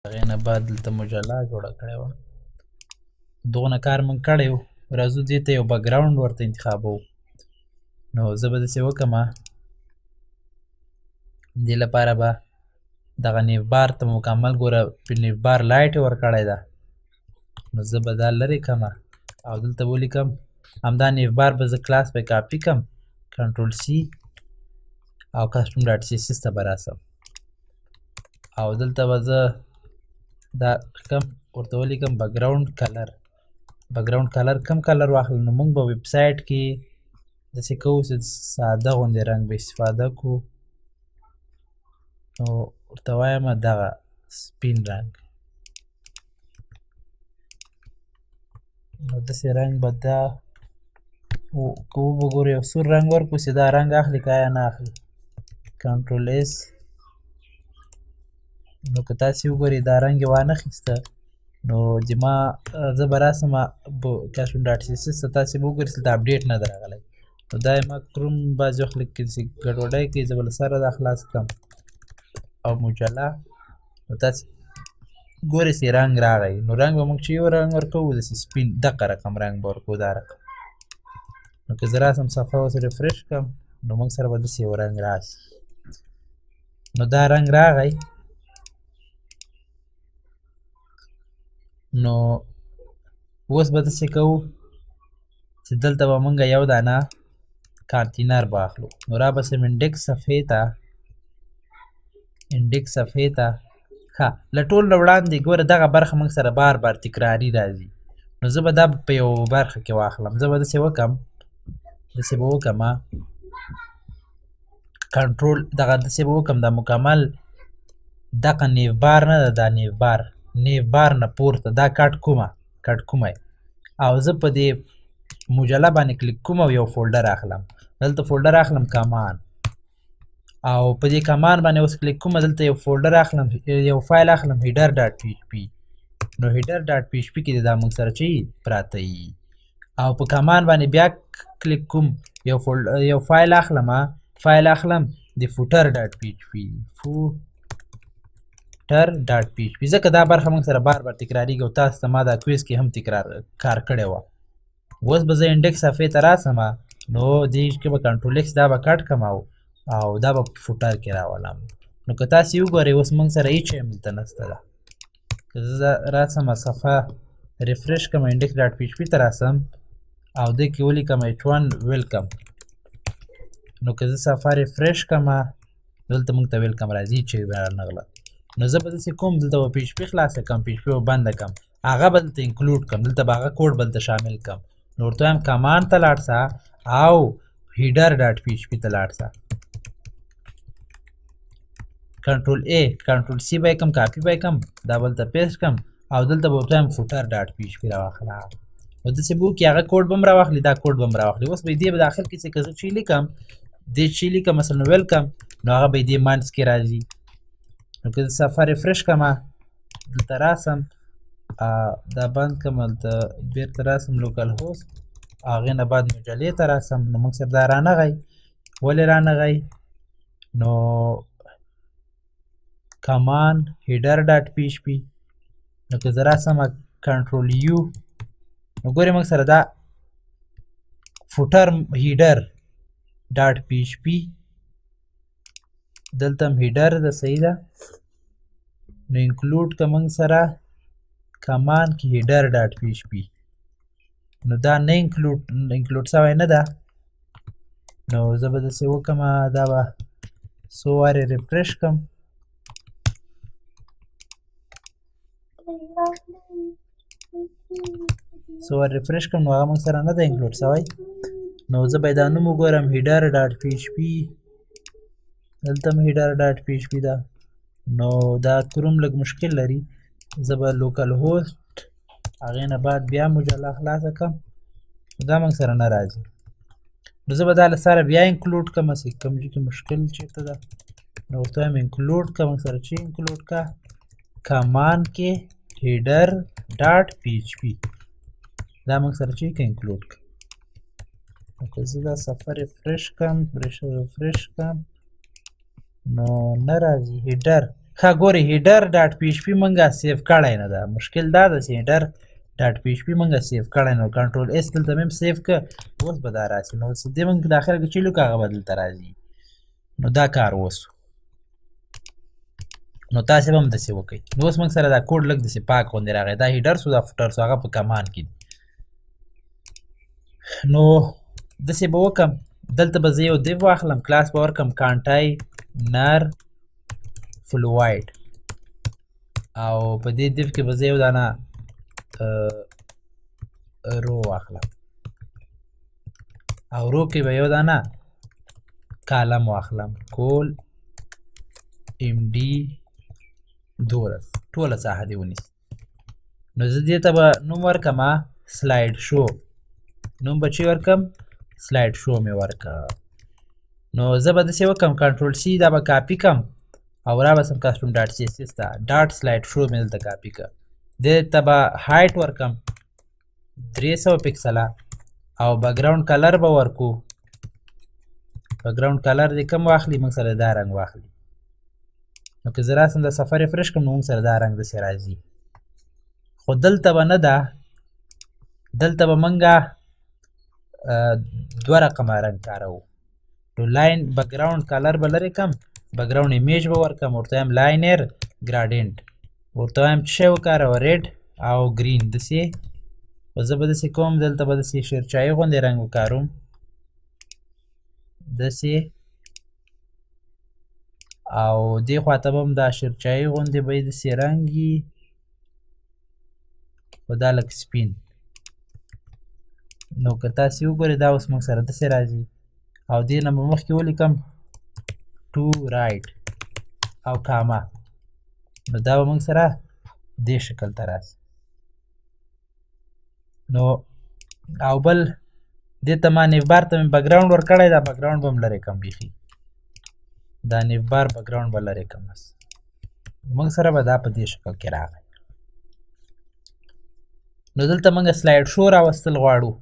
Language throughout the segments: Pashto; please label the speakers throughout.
Speaker 1: هغې نه بعد دلته مجله جوړه کړې وه. دغونه کار موږ کړی و. راځو دې ته یو بکګراونډ ورته انتخابوو. نو زه به داسې وکړمه، دې لپاره به دغه نیف بار ته مکمل ګوره نیف بار لایټ یې ورکړی ده. نو زه به دا لرې کړمه او دلته ولیکم همدا نیف بار به زه کلاس به کاپي کړم، کنټرول سی او کسټم ډاټ سی اس اس ته به راسم او دلته به زه دا کم ورته ولیکم بکګراونډ کلر. بکګراونډ کلر کم کلر واخلم. نو موږ به ویب سایټ کې داسې کوو چې ساده غوندې رنګ به استفاده کړو. نو ورته وایم دغه سپین رنګ. نو داسې رنګ به دا که وګورو یو سور رنګ ورکړو چې دا رنګ اخلي که یا نه اخلي. کنټرول اس. نو که تاسې وګورئ دا رنګ یې وانخیسته. نو زما زه به راسم کسټم ډاټ سی اس اس ته، تاسې به وګورئ دلته اپډیټ نه ده راغلی. نو دا یې ما کروم بعضې وخت لږ ګډوډۍ کوي، زه به له سره دا خلاص کړم او مجله. نو تاسې ګورئ چې رنګ راغی. نو رنګ به موږ چې یو رنګ ورکوو داسې سپین دغه رقم رنګ به ورکوو، دا رقم. نو که زه راسم صفحه اوس ریفرش کړم نو موږ سره به داسې یو رنګ راسي. نو دا رنګ راغی. نو اوس به داسې کوو چې دلته به موږ یو دانه کانتینر به اخلو. نو را بسم انډکس صفحې ته، انډکس صفحې ته. ښه له ټول نه وړاندې ګوره دغه برخه موږ سره بار بار تکراري راځي. نو زه به دا په یو برخه کې واخلم. زه به داسې وکړم، داسې به وکړمه کنټرول دغه داسې به وکړم دا مکمل دغه نیف بار نه ده، دا نیف بار، نیف بار نه پورته دا کټ کومه او زه په دې مجله باندې کلیک کوم او یو فولډر اخلم. دلته فولډر اخلم کمان او په دې کمان باندې اوس کلیک کوم، دلته یو فولډر اخلم، یو فایل اخلم هیډر ډاټ پی ایچ پی. نو هیډر ډاټ پی ایچ پی کې دا موږ سره چې پراته وي او په کمان باندې بیا کلیک کوم، یو فایل اخلم د فوټر ډاټ پی ایچ پی، فوټر ډاټ پی ایچ پی. ځکه دا برخه موږ سره بار بار تکراریږي او تاسو ته ما دا کویز کې هم کار کړی وه. اوس به زه انډکس صفحې ته راسم. نو دې کې به کنټرول ایکس دا به کټ کړم او دا به په فوټر کې راولم. نو که تاسې وګورئ اوس موږ سره هېڅ شی همدلته نشته ده. که زه راسم صفحه ریفرش کړم انډکس ډاټ پی ایچ پي ته راسم او دې کې ولیکم H1 ویلکم. نو که زه صفحه ریفرش کړم دلته موږ ته ویلکم راځي چې به رانغله. نو زه به داسې کوم دلته به پی ایچ پي خلاصه کړم، پی ایچ پي به بنده کړم، هغه به دلته انکلوډ کړم، دلته به هغه کوډ به دلته شامل کړم. نو ورته وایم کمان ته لاړ شه او هیډر ډاټ پی ایچ پي ته لاړ شه. کنټرول ای کنټرول سی به یې کړم، کاپي به یې کړم، دا به دلته پیسټ کړم او دلته به ورته وایم فوټر ډاټ پی ایچ پي راواخله. نو داسې به وکړي هغه کوډ به هم راواخلي، دا کوډ به هم راواخلي. اوس به یې دې به د اخر کې چې که زه چې لیکم دې چې لیکم مثلا ویلکم، نو هغه به یې دې منځ کې راځي. نو که زه صفحه ریفرش کړم دلته راسم دا بند کړم، دلته بېرته راسم لوکل هوست، هغې نه بعد مجلې ته راسم. نو موږ سره دا رانغی. ولې رانغی؟ نو کمان هیډر ډاټ پی ایچ پي. نو که زه راسم کنټرول یو، نو ګورئ موږ سره دا فوټر هیډر ډاټ پی ایچ پي، دلته هم هیډر ده، صحیح ده. نو انکلوډ که موږ سره کمان کې هیډر ډاټ پی ایچ پي، نو دا نه انکلوډ شوی نه ده. نو زه به داسې وکړم دا به څو وارې ریفرش کړم. څو وارې ریفرش کړم نو هغه موږ سره نه ده انکلوډ شوی. نو زه به یې دا نوم وګورم هیډر ډاټ پی ایچ پي، دلته هم هیډر ډاټ پی ایچ پي ده. نو دا کروم لږ مشکل لري. زه به لوکل هوست هغې نه بعد بیا مجله خلاصه کړم، دا موږ سره نه راځي. نو زه به دا له سره بیا انکلوډ کړم، چې کوم ځای کې مشکل چېرته ده. نو ورته وایم انکلوډ کړه، موږ سره چې انکلوډ کړه کمان کې هیډر ډاټ پی ایچ پي، دا موږ سره چې انکلوډ کړه. نو که زه دا صفحه ریفرش کړم نو نه راځي هیډر ښه ګورې هیډر ډاټ پی ایچ پي مونږه سیف کړی نه ده مشکل دا ده چې هیډر ډاټ پی ایچ پي مونږه سیف کړی نه کنټرول اس دلته مې هم سیف که اوس به دا راسي نو دې مونږ داخل کې چې لیکو هغه به دلته راځي نو دا کار وسو نو تاسې به هم داسې وکئ نو اوس موږ سره دا کوډ لږ داسې پاک غوندې راغی دا هیډر سو دا فوټر سو هغه په کمان کې دي نو داسې به وکړم دلته به زه یو دیو واخلم کلاس به ورکړم کانټاینر فلوایډ او په دې دیو کې به زه یو دانه رو واخلم او رو کې به یو دانه کالم واخلم کول ام ډي 12 ټوله ساحه دې ونیسي نو زه دې ته به نوم ورکړم سلاید شو نوم به چې ورکړم سلاید شو مې ورکړه نو زه به داسې وکړم کنټرول سی دا به کاپي کړم او رابسم کسټم ډاټ سی اس اس ته ډاټ سلاید شو مې دلته کاپي کړه دې ته به هایټ ورکړم 300 پکسله او بیکګراوند کلر به ورکو بیکګراوند کلر دې کم واخلي موږ سره دا رنګ واخلي نو که زه راسم د صفحه ریفرش کړم نو موږ سره دا رنګ داسې راځي خو دلته به نه ده دلته به موږ دوه رقمه رنګ کاروو نو لاین بیکګراوند کلر به لرې کړم بیکګراوند ایمیج به ورکړم ورته وایم لاینر ګراډینټ ورته وایم څه شی وکاروه ریډ او ګرین داسې خو زه به داسې کوم دلته به داسې شیرچایي غوندې رنګ وکاروم داسې او دې خواته به هم دا شیرچایي غوندې به یې داسې رنګ وي خو دا لږ سپین نو که تاسې وګورئ دا اوس موږ سره داسې راځي او دې نه به مخکې ولیکم ټو رایټ او کاما نو دا به موږ سره دې شکل ته راسي نو او بل دې ته ما نیف بار ته مې بیکګراوند ورکړی دا بیکګراوند به هم لرې کړم بیخي دا نیف بار بیکګراوند به لرې کړم بس موږ سره به دا په دې شکل کې راغی نو دلته موږ سلاید شو راوستل غواړو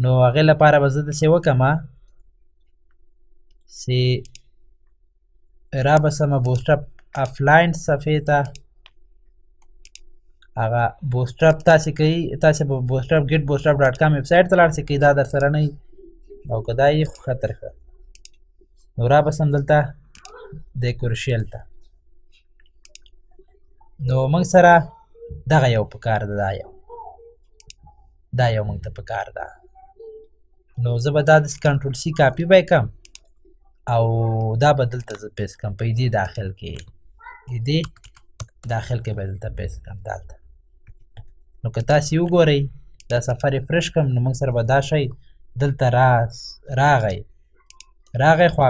Speaker 1: نو هغې لپاره به زه داسې وکړم چې رابسمه بوسټاپ افلاین صفحې ته هغه بوسټاپ تاسې کوي تاسې په بوسټاپ ګیټ بوسټاپ ډاټ کام ویب سایټ ته لاړ شئ که دا در سره نه وي او که دا یې خو ښه تر ښه نو رابسم دلته دیکورشیل ته نو موږ سره دغه یو پکار ده دا یو موږ ته پکار ده نو زه به دا داسې کنټرول سی کاپي به یې کړم او دا به دلته زه پیسټ کړم په دې داخل کې دې داخل کې به دلته پیسټ کړم دلته نو که تاسې وګورئ دا صفحه ریفرش کړم نو موږ سره به دا شی دلته راغی خو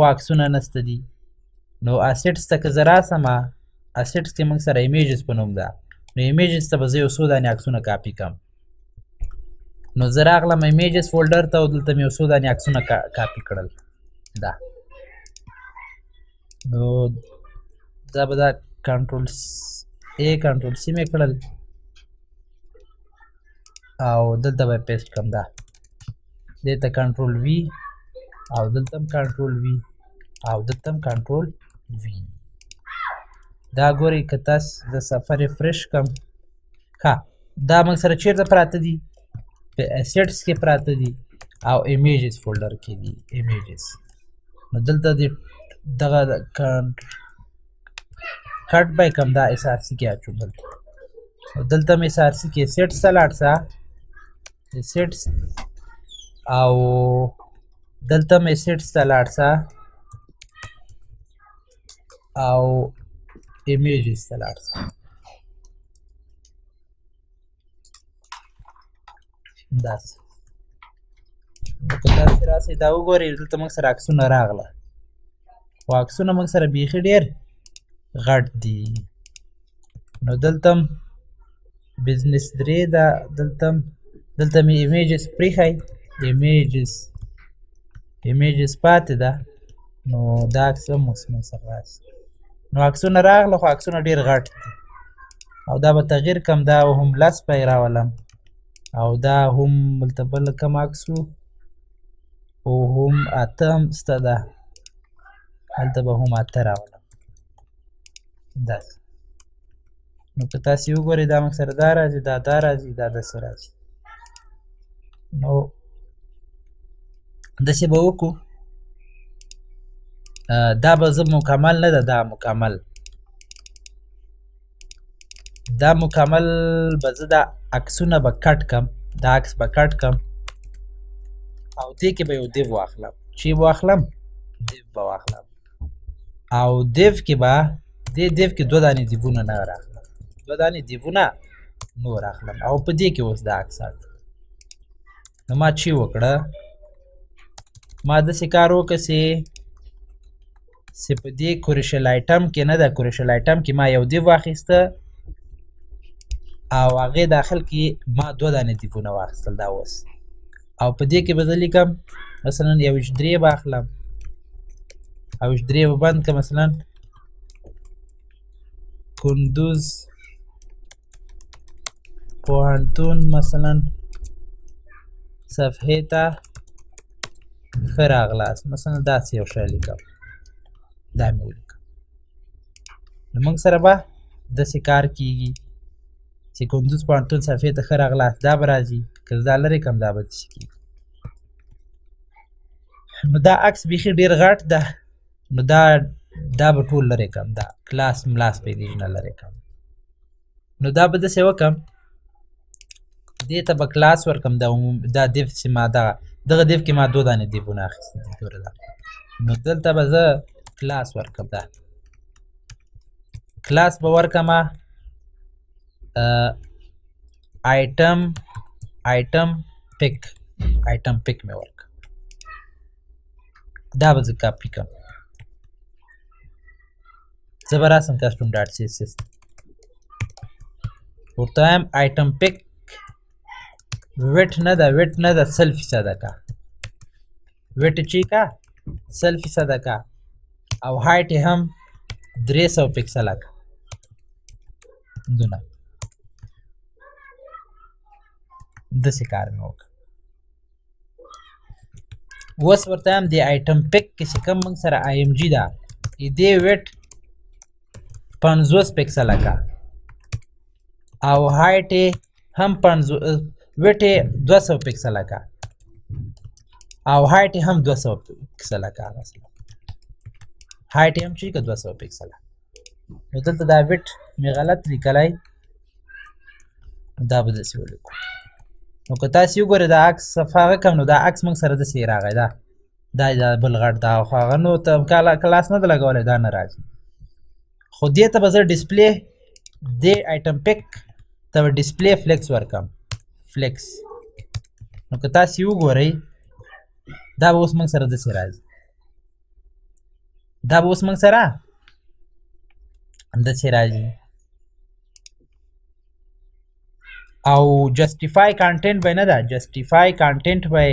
Speaker 1: عکسونه نسته دي نو اسیټس ته که زه راسم اسیټس کې موږ سره ایمیجز په نوم ده نو ایمیجز ته به زه یو څو دانې عکسونه کاپي کړم نو زه راغلم ایمیجز فولډر ته او دلته مې یو څو دانې عکسونه کاپي کړل دا نو دا به دا کنټرول ای کنټرول سی مې کړل او دلته به پیسټ کړم دا دې ته کنټرول وی او دلته هم کنټرول وی او دلته هم کنټرول وی دا ګورئ که تاسو د صفحه ریفرش کړم ښه دا موږ سره چیرته پراته دي په اسیټس کې پراته دي او ایمیجز فولډر کې دي ایمیجز نو دلته دې دغه کټ به یې کړم دا اس آر سی کې اچوم دلته مې اس آر سی کې سیټس ته لاړ شه سیټس او دلته مې سیټس ته لاړ شه او ایمیجز ته لاړ شه داسې که تاسې راسئ دا وګورئ دلته موږ سره عکسونه راغله خو عکسونه موږ سره بیخي ډېر غټ دي نو دلته هم بزنس 3 ده دلته مې ایمیجز پرېښی ایمیجز پاتې ده نو دا عکس هم موږ سره راسي نو عکسونه راغله خو عکسونه ډېر غټ دي او دا به تغییر کړم دا هم لس به یې راولم او دا هم دلته بل کم عکس و او هم اته هم سته ده هلته به هم اته راولم داسې. نو که تاسې وګورئ دا موږ سره دا راځي دا راځي دا داسې راځي. نو داسې به وکړو. دا به زه مکمل نه ده دا مکمل به زه دا عکسونه به کټ کم دا عکس به کټ کم او دې کې به یو دیو واخلم. چې واخلم دیو به واخلم او دیو کې به دې دیو کې دوه دانې دیوونه نه راخلم دوه دانې دیوونه نور اخلم او په دې کې اوس دا عکس اخلم. نو ما چې وکړه ما داسې کار وکړه چې په دې کوریشل آیټم کې نه ده کوریشل آیټم کې ما یو دیو واخیسته او هغې داخل کې ما دوه دانې دیوونه واخیستل دا اوس او په دې کې به زه لیکم مثلا یو ویشت درې به اخلم او ویشت درې به بند کړم مثلا کندوز پوهنتون مثلا صفحې ته ښه راغلاست مثلا داسې یو شی لیکم دا مې ولیکم. نو موږ سره به داسې کار کېږي چې کندوز پوهنتون صفحې ته ښه راغلاست دا به راځي که دا لرې کړم دا به داسې کېږي. نو دا عکس بیخي ډېر غټ ده نو دا به ټول لرې کړم دا کلاس ملاس پیدېږي نه لرې کړم. نو دا به داسې وکړم دې ته به کلاس ورکړم دا دیو چې ما دغه دیو کې ما دوه دانې دیوونه اخیستي دي ګوره دا. نو دلته به زه کلاس ورکړم دا کلاس به ورکړمه آیټم پک مې ورکړه دا به زه کاپي کړم زه به راسم کسټم ډاټ سی اس ایس ورته وایم آیټم پک ویټ نه ده 100% کا ویټ چې کا 100% کا او هایټ هم 300 پکسله کا دونه داسې کار مې وکړ. اوس ورته وایم د آیټم پک کې چې کوم موږ سره آی ایم جي ده دې ویټ 50 پکسله کا او هایټ هم 50 ویټ 200 پکسله کا او هایټ هم 200 پکسله کا مثلا هایټ هم چې 200 پکسله. نو دلته دا ویټ مې غلط لیکلی دا به داسې ولیکو. نو که تاسې وګورئ دا عکس صفحه هغه کم نو دا عکس موږ سره داسې راغی دا بل غټ دا خو هغه نو ته کلاس نه ده لګولی دا نه راځي خو دې ته به زه ډسپلی دې آیټم پک ته به ډسپلی فلیکس ورکړم فلیکس. نو که تاسې وګورئ دا به اوس موږ سره داسې راځي دا به اوس موږ سره داسې راځي او جسټیفای کانټینټ به نه ده جسټیفای کانټینټ به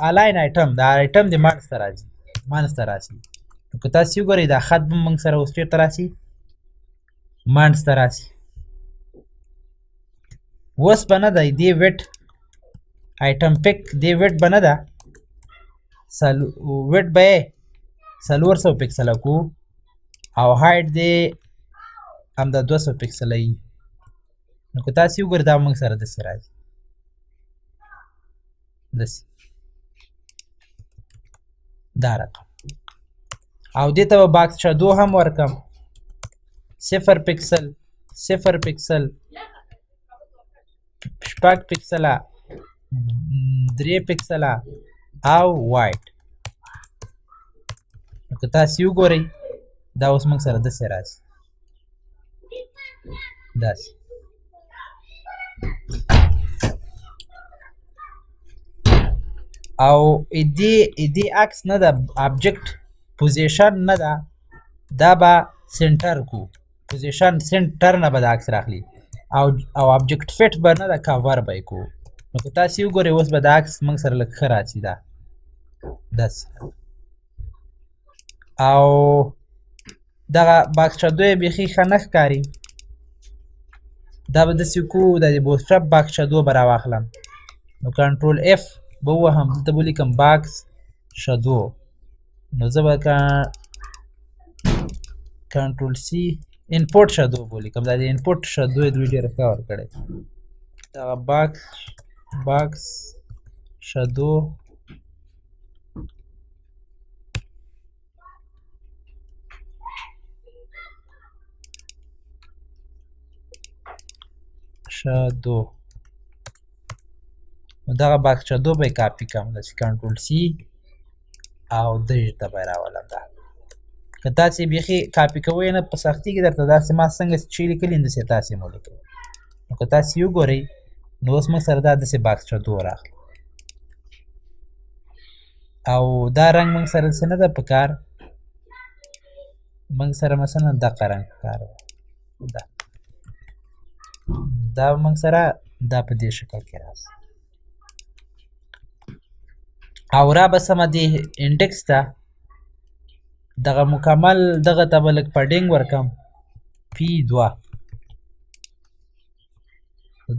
Speaker 1: الاین آیټم دا آیټم د منځ ته راځي. نو که تاسې وګورئ دا خط به موږ سره اوس چېرته راسي منځ ته راسي. اوس به نه دی دې ویټ آیټم پک دې ویټ به نه ده ویټ به یې 400 پکسله کو او هایټ دې همدا 200 پکسله وي. نو که تاسې وګورئ دا موږ سره داسې راځي داسې دا رقم او دې ته به باکس شادو هم ورکړم 0 پکسل 0 پکسل 6 پکسله 3 پکسله او وایټ. نو که تاسې وګورئ دا اوس موږ سره داسې راځي داسې او دې عکس نه ده ابجیکټ پوزیشن نه ده دا به سنټر کو پوزیشن سنټر نه به د عکس راخلي او ابجیکټ فټ به نه ده کاور به یې کو. نو که تاسې وګورئ اوس به د عکس موږ سره لږ ښه راځي دا داسې او دغه باکس شادو یې بیخي ښه نه ښکاري دا به داسې کو د بوتسټراپ باکس شادو به راواخلم نو کنټرول اف به ووهم دلته به ولیکم باکس شادو نو زه به کنټرول سی انپورټ شادو ولیکم دا د انپورټ شادو یې دوی ډېره ښه ورکړی دغه باکس شادو نو دغه باکس شادو به یې کاپي کړم داسې کنټرول سی او دغې ته به یې راولم دا که تاسې بیخي کاپي کوئ نه په سختي کې درته داسې ما څنګه چې لیکلي همداسې تاسې هم ولیکئ نو که تاسې وګورئ نو اوس موږ سره دا داسې باکس شادو راغلی او دا رنګ موږ سره څه نه ده په کار موږ سره مثلا دغه رنګ په کار دا موږ سره دا په دې شکل کې راځي او را به سمه دې انډکس ته دغه مکمل دغه ته به لږ پډینګ ورکم P2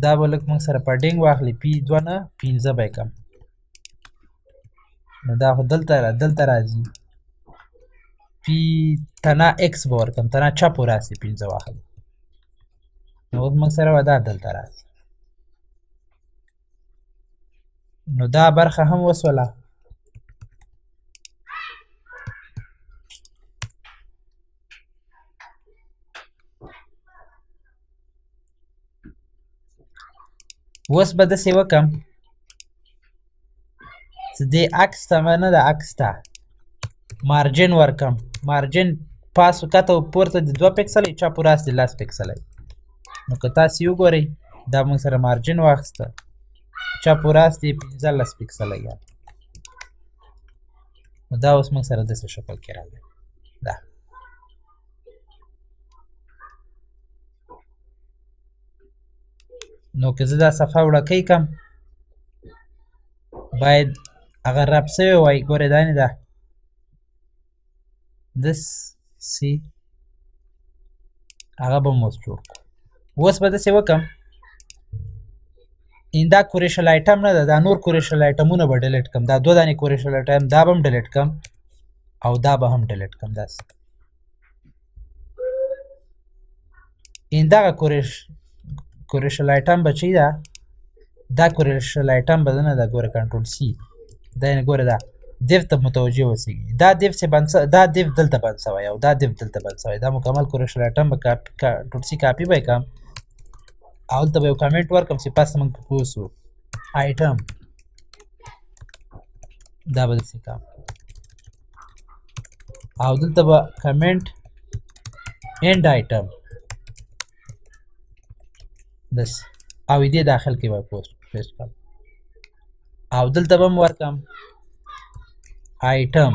Speaker 1: دا به لږ موږ سره پډینګ واخلي P2 نه 15 به یې کم نو دا خو دلته راځي تنه اکس به ورکم تنه چپو راسي 15 واخلي نو اوس موږ سره به دا دلته راځي نو دا برخه هم وسوله اوس به داسې وکم چې دې عکس ته نه ده عکس ته مارجن ورکم مارجن پاس کته او پورته د 2 پکسله چا پوراس د 10 پکسله نو که تاسو وګورئ دا موږ سره مارجن واخسته چا پوراس د 15 پکسله یا نو دا اوس موږ سره د څه شکل کې راغلی دا نو که زه دا صفحه وړکۍ کم باید هغه رب سوی وای ګورې دا نه ده دس سی هغه به مو جوړ کړو اوس به داسې وکم دا کوریشل آیټم نه ده دا نور کوریشل آیټمونه به ډیلیټ کم دا 2 دانې کوریشل آیټم دا به هم ډیلیټ کم او دا به هم ډیلیټ کم داسې دغه کوریشل آیټم به چې ده دا کوریشل آیټم به نه ده ګوره کنټرول سی دا نه ګوره دا دیو ته متوجه اوسئ دا دیو چې دا دیو دلته بند شوی او دا دیو دلته بند شوی دا مکمل کوریشل آیټم به کنټرول سی کاپي به کم او دلته به یو کمنټ ورکم چې پس موږ پوه شو آیټم دا به داسې کم او دلته به کمنټ اینډ آیټم داسې او دې داخل کې به پیسټ کړم او دلته به هم ورکم آیټم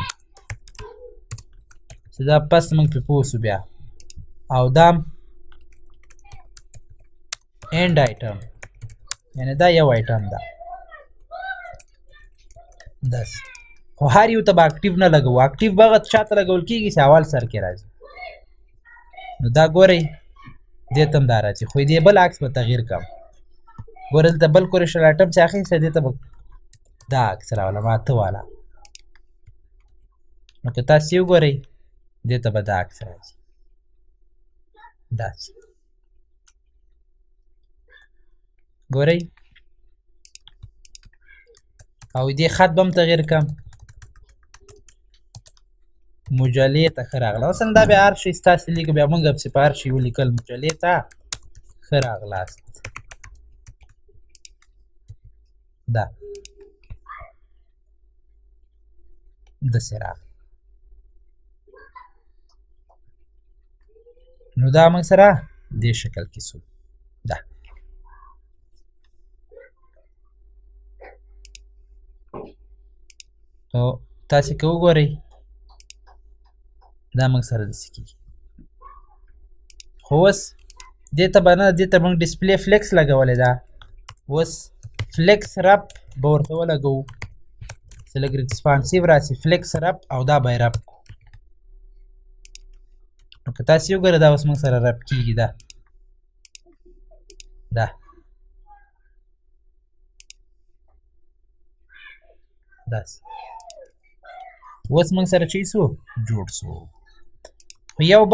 Speaker 1: چې دا پس موږ پې پوه شو بیا او دا اینډ آیټم یعنې دا یو آیټم ده داسې خو هر یو ته به اکټیو نه لګوو اکټیو به هغه چا ته لګول کېږي چې اول سر کې راځي نو دا ګورئ دې ته هم دا راځي خو دې بل عکس به تغییر کړم ګوره دلته بل کوریشل آیټم چې اخیستی دې ته به دا عکس راولم اته والا نو که تاسې وګورئ دې ته به دا عکس راځي داسې ګورئ او دې خط به هم تغییر کړم مجلې ته ښه راغله اوس دا بیا هر شي ستاسې لیکو بیا موږ پسې په هر شي ولیکل مجلې ته ښه راغلاست دا داسې راغله نو دا موږ سره دې شکل کې شو دا نو تاسې که وګورئ دا موږ سره داسې کېږي خو اوس دې ته به نه دې ته موږ ډسپلی فلیکس لګولی ده اوس فلیکس رپ به ورته ولګوو چې لږ ریسپانسیو راسي فلیکس رپ او دا به یې رپ کړو نو که تاسې وګورئ دا اوس موږ سره رپ کېږي دا داسې اوس موږ سره چې سو جوړ سو. خو یو بل